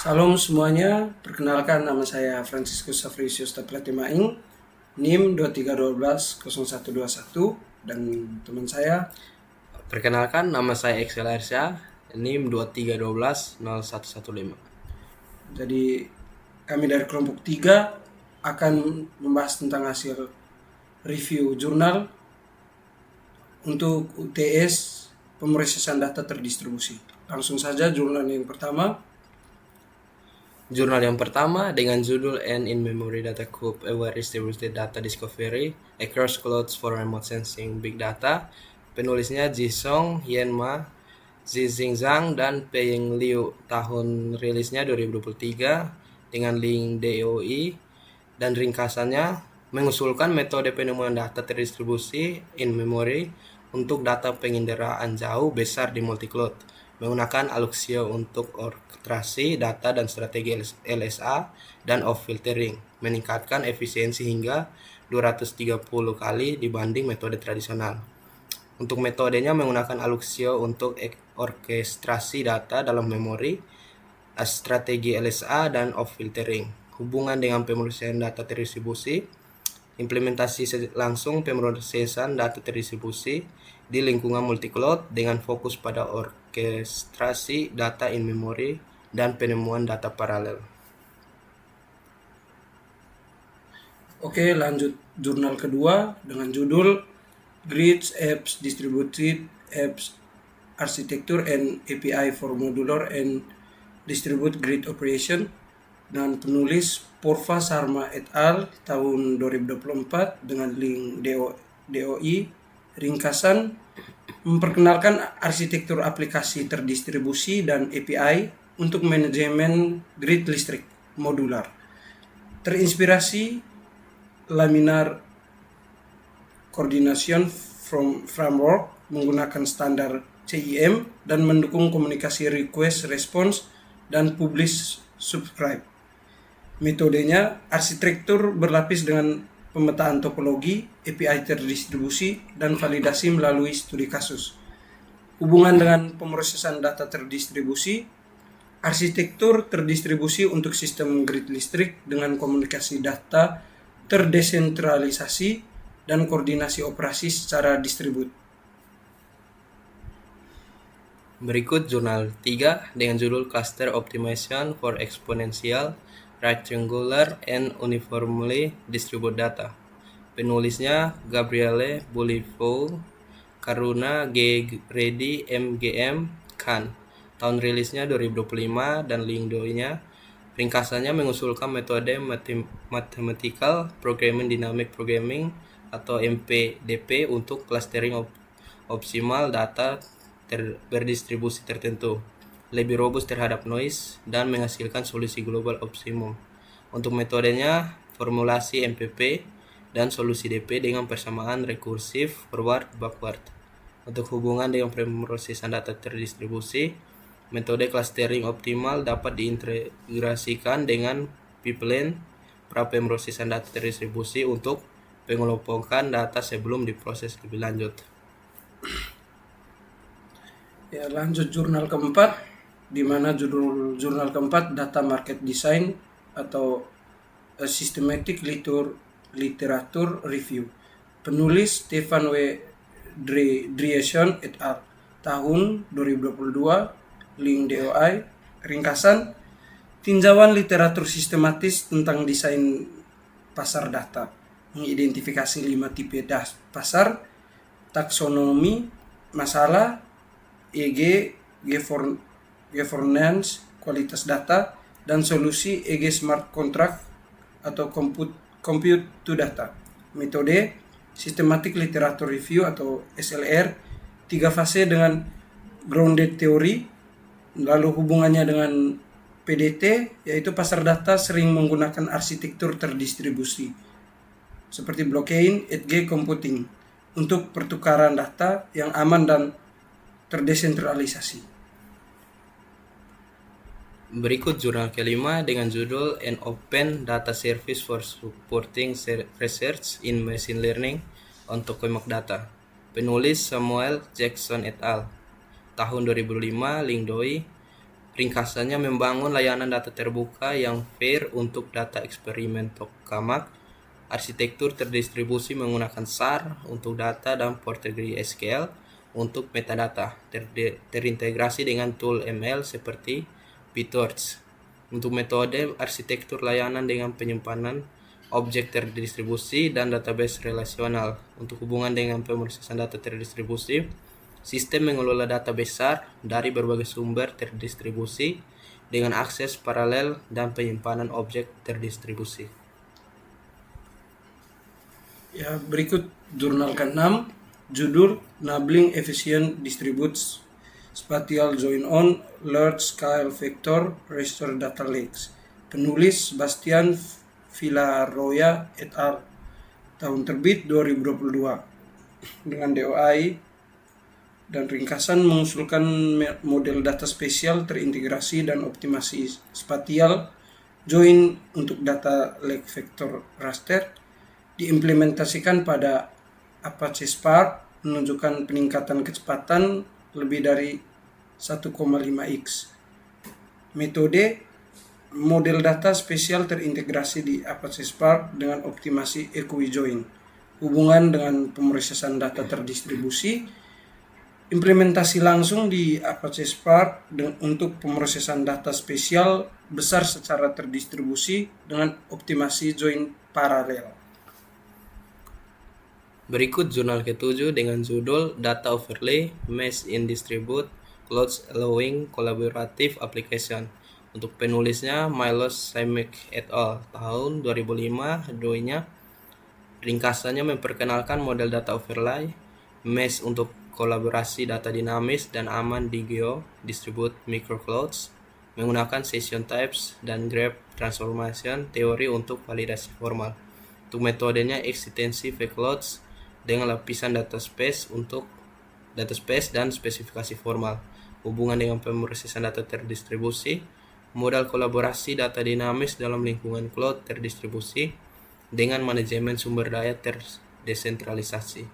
Salam semuanya, perkenalkan nama saya Franciscus Safrisius Taplatimaing, NIM 23120121 dan teman saya. Perkenalkan, nama saya Excel Arsya, NIM 23120115. Jadi kami dari kelompok 3 akan membahas tentang hasil review jurnal untuk UTS pemrosesan data terdistribusi. Langsung saja jurnal yang pertama. Jurnal yang pertama dengan judul An In-Memory Data Group Aware Distributed Data Discovery Across Clouds for Remote Sensing Big Data. Penulisnya Jisong Yenma, Zhizing Zhang, dan Peying Liu. Tahun rilisnya 2023 dengan link DOI, dan ringkasannya mengusulkan metode penemuan data terdistribusi in memory untuk data penginderaan jauh besar di multi-cloud menggunakan Alluxio untuk orkestrasi data dan strategi LSA dan off-filtering, meningkatkan efisiensi hingga 230 kali dibanding metode tradisional. Untuk metodenya menggunakan Alluxio untuk orkestrasi data dalam memori, strategi LSA, dan off-filtering. Hubungan dengan pemrosesan data terdistribusi, implementasi langsung pemrosesan data terdistribusi di lingkungan multi-cloud dengan fokus pada orkestrasi data in memory dan penemuan data paralel. Oke, lanjut jurnal kedua dengan judul Grids Apps Distributed Apps Architecture and API for Modular and Distributed Grid Operation, dan penulis Porva Sarma et al. Tahun 2024 dengan link DOI. Ringkasan memperkenalkan arsitektur aplikasi terdistribusi dan API untuk manajemen grid listrik modular. Terinspirasi Laminar Coordination Framework menggunakan standar CIM dan mendukung komunikasi request response dan publish subscribe. Metodenya arsitektur berlapis dengan pemetaan topologi, API terdistribusi, dan validasi melalui studi kasus. Hubungan dengan pemrosesan data terdistribusi, arsitektur terdistribusi untuk sistem grid listrik dengan komunikasi data terdesentralisasi dan koordinasi operasi secara distribut. Berikut jurnal 3 dengan judul Cluster Optimization for Exponential, Rectangular, and Uniformly Distributed Data. Penulisnya Gabriele Bolifo, Karuna G. Reddy, MGM, Khan. Tahun rilisnya 2025 dan link DOI-nya. Ringkasannya mengusulkan metode Mathematical Programming Dynamic Programming atau MPDP untuk clustering optimal data berdistribusi tertentu, lebih robust terhadap noise, dan menghasilkan solusi global optimum. Untuk metodenya, formulasi MPP dan solusi DP dengan persamaan rekursif forward-backward. Untuk hubungan dengan pemrosesan data terdistribusi, metode clustering optimal dapat diintegrasikan dengan pipeline pra-pemrosesan data terdistribusi untuk pengelompokan data sebelum diproses lebih lanjut. Ya, lanjut jurnal keempat, di mana judul jurnal keempat Data Market Design atau Systematic Literature Review. Penulis Stefan W. Driessen et al. Tahun 2022, link DOI. Ringkasan tinjauan literatur sistematis tentang desain pasar data, mengidentifikasi 5 tipe pasar, taksonomi, masalah, EG, governance, kualitas data, dan solusi EG Smart Contract atau compute to data. Metode Systematic Literature Review atau SLR, 3 fase dengan grounded theory, lalu hubungannya dengan PDT, yaitu pasar data sering menggunakan arsitektur terdistribusi seperti blockchain, edge computing untuk pertukaran data yang aman dan terdesentralisasi. Berikut jurnal kelima dengan judul An Open Data Service for Supporting Research in Machine Learning on Tokamak Data. Penulis Samuel Jackson et al. Tahun 2005, link DOI. Ringkasannya membangun layanan data terbuka yang fair untuk data eksperimen tokamak, arsitektur terdistribusi menggunakan SAR untuk data dan PostgreSQL untuk metadata, terintegrasi dengan tool ML seperti PyTorch. Untuk metode arsitektur layanan dengan penyimpanan objek terdistribusi dan database relasional. Untuk hubungan dengan pemrosesan data terdistribusi, sistem mengelola data besar dari berbagai sumber terdistribusi dengan akses paralel dan penyimpanan objek terdistribusi. Ya, berikut jurnal ke-6, judul Enabling Efficient Distributed Spatial Join-on Large-Scale Vector Raster Data Lakes. Penulis Bastian Villarroya et al. Tahun terbit 2022. Dengan DOI dan ringkasan mengusulkan model data spesial terintegrasi dan optimasi spatial join untuk data lake vector raster diimplementasikan pada Apache Spark menunjukkan peningkatan kecepatan lebih dari 1,5x. Metode model data spesial terintegrasi di Apache Spark dengan optimasi equi-join. Hubungan dengan pemrosesan data terdistribusi, implementasi langsung di Apache Spark untuk pemrosesan data spesial besar secara terdistribusi dengan optimasi join paralel. Berikut jurnal ke-7 dengan judul Data Overlay Mesh in Distributed Clouds Allowing Collaborative Application. Untuk penulisnya Milos Simek et al. Tahun 2005, doinya ringkasannya memperkenalkan model data overlay mesh untuk kolaborasi data dinamis dan aman di Geo-Distributed Microclouds menggunakan Session Types dan Graph Transformation teori untuk validasi formal. Untuk metodenya Extensive Clouds dengan lapisan data space untuk data space dan spesifikasi formal. Hubungan dengan pemrosesan data terdistribusi, modal kolaborasi data dinamis dalam lingkungan cloud terdistribusi dengan manajemen sumber daya terdesentralisasi.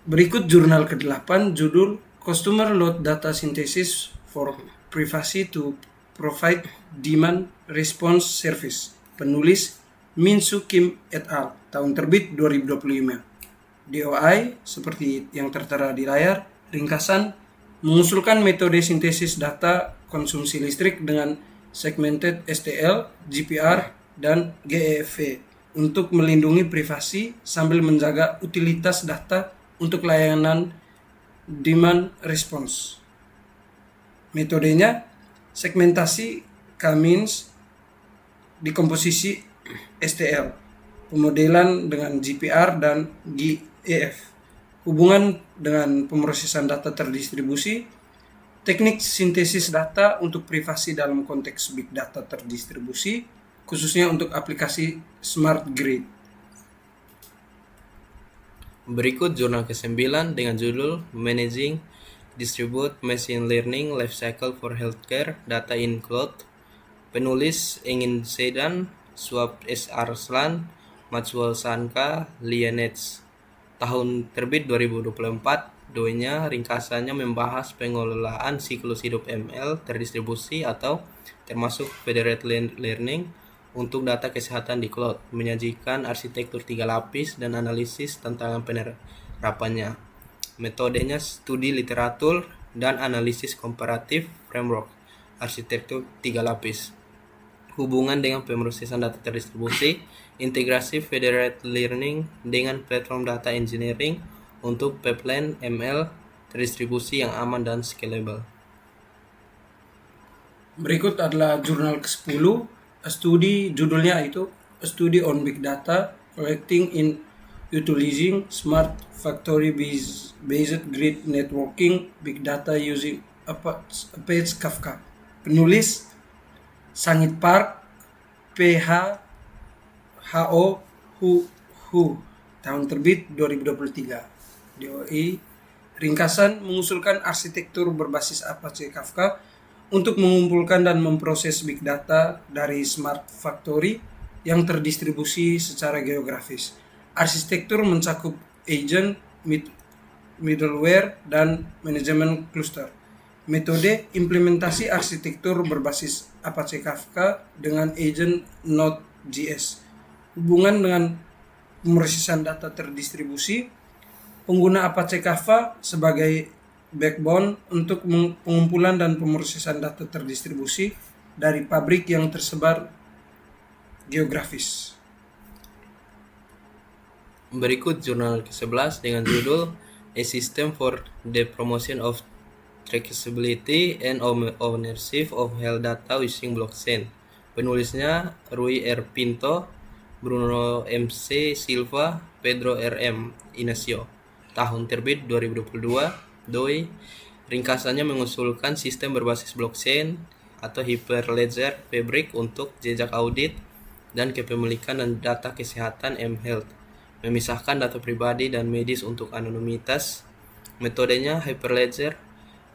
Berikut jurnal ke-8, judul Customer Load Data Synthesis for Privacy to Provide Demand Response Service. Penulis Min-Soo Kim et al. Tahun terbit 2025. DOI seperti yang tertera di layar. Ringkasan mengusulkan metode sintesis data konsumsi listrik dengan segmented STL, GPR, dan GEV untuk melindungi privasi sambil menjaga utilitas data untuk layanan demand response. Metodenya segmentasi K-means, dekomposisi STL, pemodelan dengan GPR dan GEF, hubungan dengan pemrosesan data terdistribusi, teknik sintesis data untuk privasi dalam konteks big data terdistribusi, khususnya untuk aplikasi smart grid. Berikut jurnal ke-9 dengan judul Managing Distributed Machine Learning Lifecycle for Healthcare Data in Cloud. Penulis Engin Sedan, Swab S. Arslan, Maxwell Sanka, Lianets. Tahun terbit 2024, doinya ringkasannya membahas pengelolaan siklus hidup ML terdistribusi atau termasuk federated learning untuk data kesehatan di cloud, menyajikan arsitektur 3 lapis dan analisis tantangan penerapannya. Metodenya studi literatur dan analisis komparatif framework, arsitektur 3 lapis. Hubungan dengan pemrosesan data terdistribusi, integrasi federated learning dengan platform data engineering untuk pipeline ML terdistribusi yang aman dan scalable. Berikut adalah jurnal ke-10, studi judulnya itu A Study on Big Data Collecting in Utilizing Smart Factory Based Grid Networking Big Data Using Apache Kafka. Penulis Sangit Park, PH, HO, Hu, tahun terbit 2023. DOI ringkasan mengusulkan arsitektur berbasis Apache Kafka untuk mengumpulkan dan memproses big data dari smart factory yang terdistribusi secara geografis. Arsitektur mencakup agent, middleware, dan manajemen cluster. Metode implementasi arsitektur berbasis Apache Kafka dengan agent Node.js. Hubungan dengan pemrosesan data terdistribusi, pengguna Apache Kafka sebagai backbone untuk pengumpulan dan pemrosesan data terdistribusi dari pabrik yang tersebar geografis. Berikut jurnal ke-11 dengan judul A System for the Promotion of Traceability and Ownership of Health Data Using Blockchain. Penulisnya Rui R. Pinto, Bruno M.C. Silva, Pedro R.M. Inacio. Tahun terbit 2022. Doi. Ringkasannya mengusulkan sistem berbasis blockchain atau Hyperledger Fabric untuk jejak audit dan kepemilikan dan data kesehatan mHealth. Memisahkan data pribadi dan medis untuk anonimitas. Metodenya Hyperledger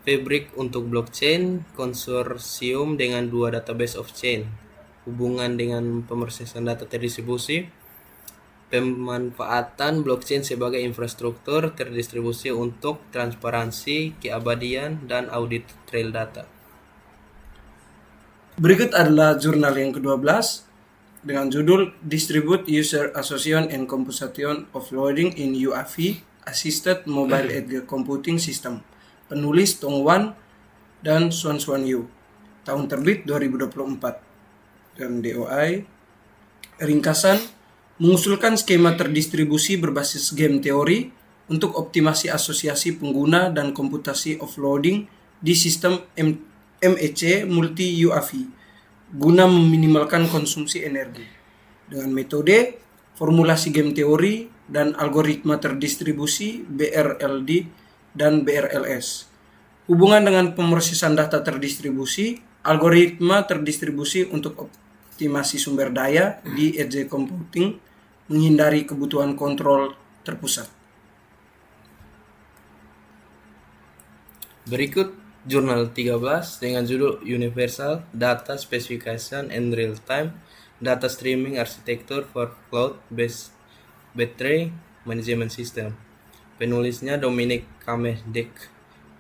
Fabric untuk blockchain konsorsium dengan 2 database of chain. Hubungan dengan pemrosesan data terdistribusi. Pemanfaatan blockchain sebagai infrastruktur terdistribusi untuk transparansi, keabadian, dan audit trail data. Berikut adalah jurnal yang ke-12 dengan judul Distribute User Association and Computation of Loading in UAV Assisted Mobile Edge Computing System. Penulis Tong Wan dan Xuan Yu. Tahun terbit 2024. Dan DOI. Ringkasan mengusulkan skema terdistribusi berbasis game teori untuk optimasi asosiasi pengguna dan komputasi offloading di sistem MEC multi UAV guna meminimalkan konsumsi energi dengan metode formulasi game teori dan algoritma terdistribusi BRLD dan BRLS. Hubungan dengan pemrosesan data terdistribusi, algoritma terdistribusi untuk optimasi sumber daya di edge computing, menghindari kebutuhan kontrol terpusat. Berikut jurnal 13 dengan judul Universal Data Specification and Real-Time Data Streaming Architecture for Cloud-Based Battery Management System. Penulisnya Dominic Kameh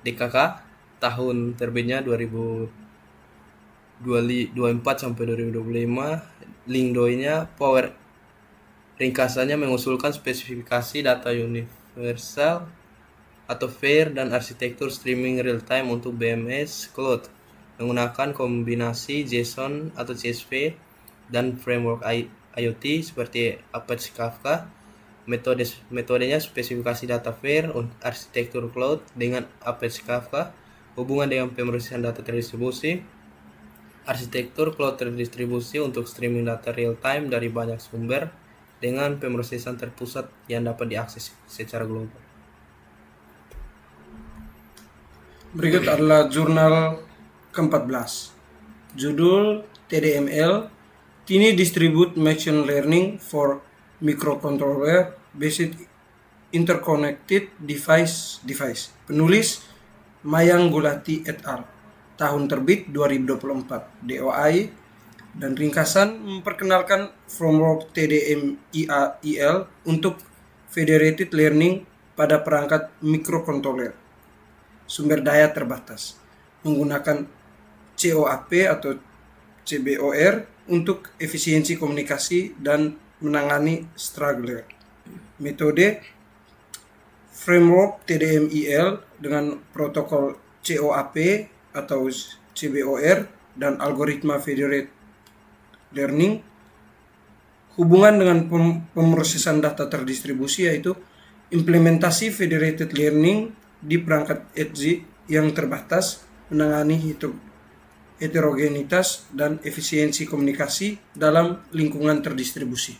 DKK, tahun terbitnya 2024 sampai 2025. Link doi-nya Power. Ringkasannya mengusulkan spesifikasi data universal atau FAIR dan arsitektur streaming real time untuk BMS Cloud menggunakan kombinasi JSON atau CSV dan framework IoT seperti Apache Kafka. Metodenya spesifikasi data FAIR arsitektur cloud dengan Apache Kafka, hubungan dengan pemrosesan data terdistribusi, arsitektur cloud terdistribusi untuk streaming data real time dari banyak sumber dengan pemrosesan terpusat yang dapat diakses secara global. Berikut adalah jurnal ke-14. Judul TDML, Tiny Distributed Machine Learning for Microcontroller Based Interconnected Device. Penulis Mayang Gulati et al. Tahun terbit 2024. DOI dan ringkasan memperkenalkan framework TDMIL untuk Federated Learning pada perangkat microcontroller sumber daya terbatas menggunakan COAP atau CBOR untuk efisiensi komunikasi dan menangani struggler. Metode framework TDMIL dengan protokol COAP atau CBOR dan algoritma federated learning. Hubungan dengan pemrosesan data terdistribusi yaitu implementasi federated learning di perangkat edge yang terbatas, menangani heterogenitas dan efisiensi komunikasi dalam lingkungan terdistribusi.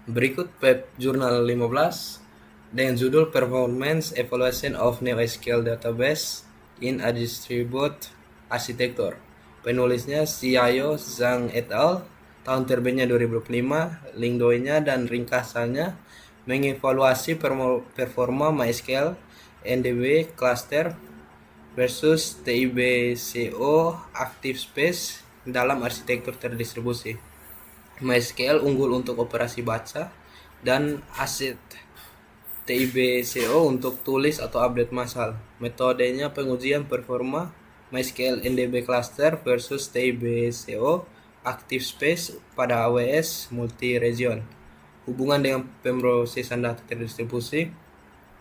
Berikut web jurnal 15 dengan judul Performance Evaluation of NoSQL Database in a Distributed Architecture. Penulisnya Xiao Zhang et al. Tahun terbitnya 2005. Link doi-nya dan ringkasannya mengevaluasi performa MySQL NDB cluster versus TIBCO Active Space dalam arsitektur terdistribusi. MySQL unggul untuk operasi baca dan aset TIBCO untuk tulis atau update massal. Metodenya pengujian performa MySQL NDB cluster versus TIBCO active space pada AWS multi-region. Hubungan dengan pemrosesan data terdistribusi,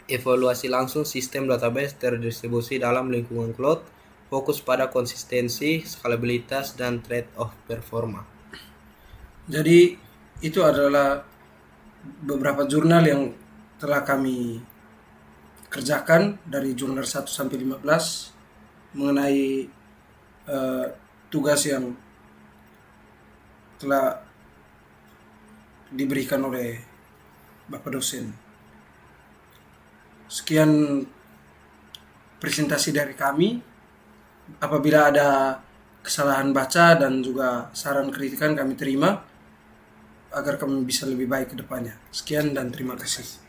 evaluasi langsung sistem database terdistribusi dalam lingkungan cloud, fokus pada konsistensi, skalabilitas, dan trade-off performa. Jadi itu adalah beberapa jurnal yang telah kami kerjakan dari jurnal 1 sampai 15 mengenai tugas yang telah diberikan oleh Bapak dosen. Sekian presentasi dari kami. Apabila ada kesalahan baca dan juga saran kritikan kami terima agar kami bisa lebih baik ke depannya. Sekian dan terima kasih.